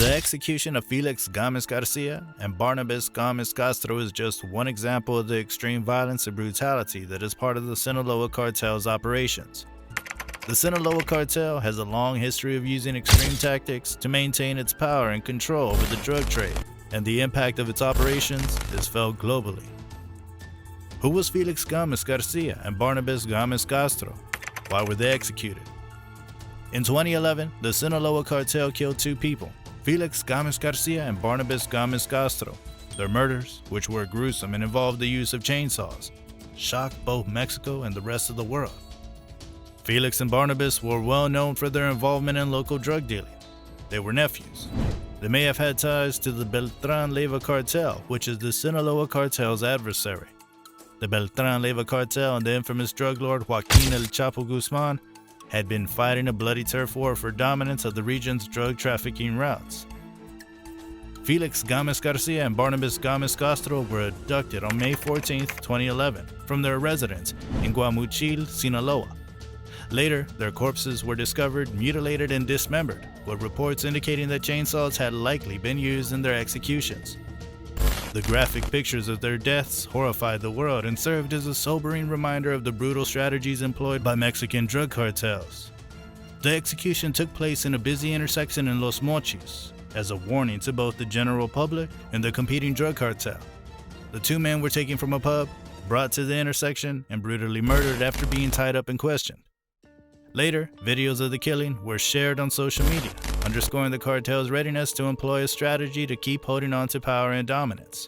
The execution of Felix Gamez Garcia and Barnabas Gamez Castro is just one example of the extreme violence and brutality that is part of the Sinaloa Cartel's operations. The Sinaloa Cartel has a long history of using extreme tactics to maintain its power and control over the drug trade, and the impact of its operations is felt globally. Who was Felix Gamez Garcia and Barnabas Gamez Castro? Why were they executed? In 2011, the Sinaloa Cartel killed two people, Felix Gamez Garcia and Barnabas Gamez Castro. Their murders, which were gruesome and involved the use of chainsaws, shocked both Mexico and the rest of the world. Felix and Barnabas were well known for their involvement in local drug dealing. They were nephews. They may have had ties to the Beltran-Leyva Cartel, which is the Sinaloa Cartel's adversary. The Beltran-Leyva Cartel and the infamous drug lord Joaquin El Chapo Guzman had been fighting a bloody turf war for dominance of the region's drug trafficking routes. Felix Gamez Garcia and Barnabas Gamez Castro were abducted on May 14, 2011, from their residence in GUAMUCHIL, Sinaloa. Later, their corpses were discovered mutilated and dismembered, with reports indicating that chainsaws had likely been used in their executions. The graphic pictures of their deaths horrified the world and served as a sobering reminder of the brutal strategies employed by Mexican drug cartels. The execution took place in a busy intersection in Los Mochis, as a warning to both the general public and the competing drug cartel. The two men were taken from a pub, brought to the intersection, and brutally murdered after being tied up and questioned. Later, videos of the killing were shared on social media, underscoring the cartel's readiness to employ a strategy to keep holding on to power and dominance.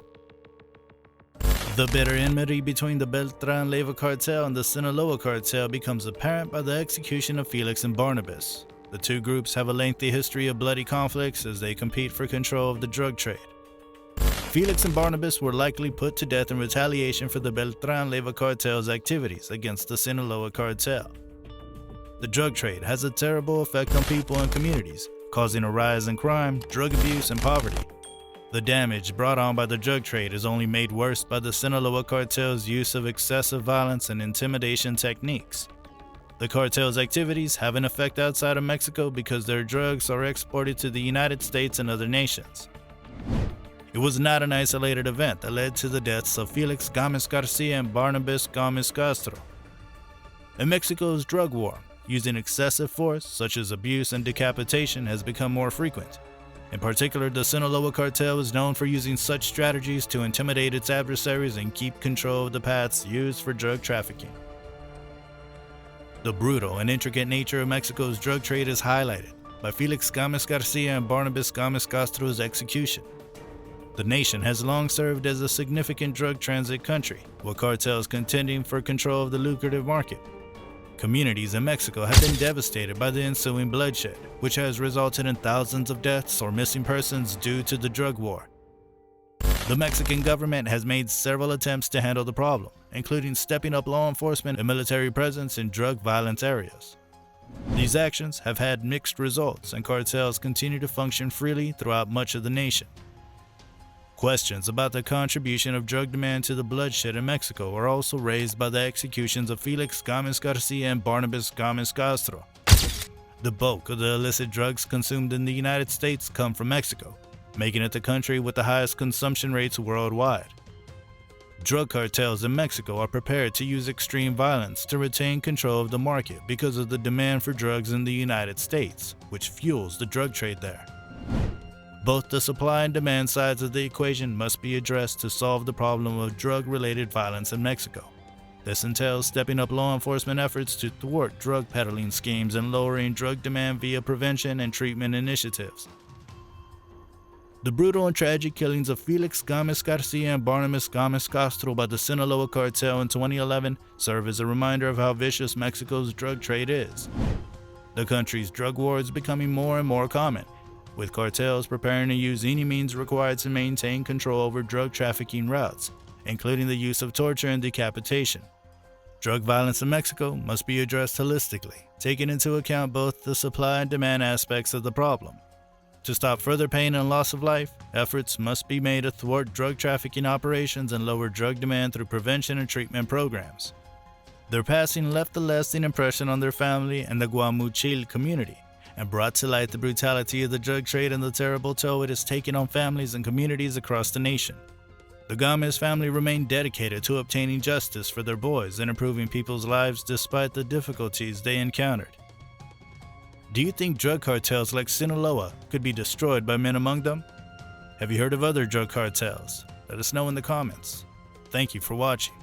The bitter enmity between the Beltran-Leyva Cartel and the Sinaloa Cartel becomes apparent by the execution of Felix and Barnabas. The two groups have a lengthy history of bloody conflicts as they compete for control of the drug trade. Felix and Barnabas were likely put to death in retaliation for the Beltran-Leyva Cartel's activities against the Sinaloa Cartel. The drug trade has a terrible effect on people and communities, causing a rise in crime, drug abuse, and poverty. The damage brought on by the drug trade is only made worse by the Sinaloa Cartel's use of excessive violence and intimidation techniques. The cartel's activities have an effect outside of Mexico because their drugs are exported to the United States and other nations. It was not an isolated event that led to the deaths of Felix Gamez Garcia and Barnabas Gamez Castro. In Mexico's drug war, using excessive force, such as abuse and decapitation, has become more frequent. In particular, the Sinaloa Cartel is known for using such strategies to intimidate its adversaries and keep control of the paths used for drug trafficking. The brutal and intricate nature of Mexico's drug trade is highlighted by Felix Gamez Garcia and Barnabas Gamez Castro's execution. The nation has long served as a significant drug transit country, with cartels contending for control of the lucrative market. Communities in Mexico have been devastated by the ensuing bloodshed, which has resulted in thousands of deaths or missing persons due to the drug war. The Mexican government has made several attempts to handle the problem, including stepping up law enforcement and military presence in drug violence areas. These actions have had mixed results, and cartels continue to function freely throughout much of the nation. Questions about the contribution of drug demand to the bloodshed in Mexico are also raised by the executions of Felix Gamez Garcia and Barnabas Gamez Castro. The bulk of the illicit drugs consumed in the United States come from Mexico, making it the country with the highest consumption rates worldwide. Drug cartels in Mexico are prepared to use extreme violence to retain control of the market because of the demand for drugs in the United States, which fuels the drug trade there. Both the supply and demand sides of the equation must be addressed to solve the problem of drug-related violence in Mexico. This entails stepping up law enforcement efforts to thwart drug peddling schemes and lowering drug demand via prevention and treatment initiatives. The brutal and tragic killings of Felix Gamez Garcia and Barnabas Gamez Castro by the Sinaloa Cartel in 2011 serve as a reminder of how vicious Mexico's drug trade is. The country's drug war is becoming more and more common, with cartels preparing to use any means required to maintain control over drug trafficking routes, including the use of torture and decapitation. Drug violence in Mexico must be addressed holistically, taking into account both the supply and demand aspects of the problem. To stop further pain and loss of life, efforts must be made to thwart drug trafficking operations and lower drug demand through prevention and treatment programs. Their passing left a lasting impression on their family and the GUAMUCHIL community, and brought to light the brutality of the drug trade and the terrible toll it has taken on families and communities across the nation. The Gamez family remained dedicated to obtaining justice for their boys and improving people's lives despite the difficulties they encountered. Do you think drug cartels like Sinaloa could be destroyed by men among them? Have you heard of other drug cartels? Let us know in the comments. Thank you for watching.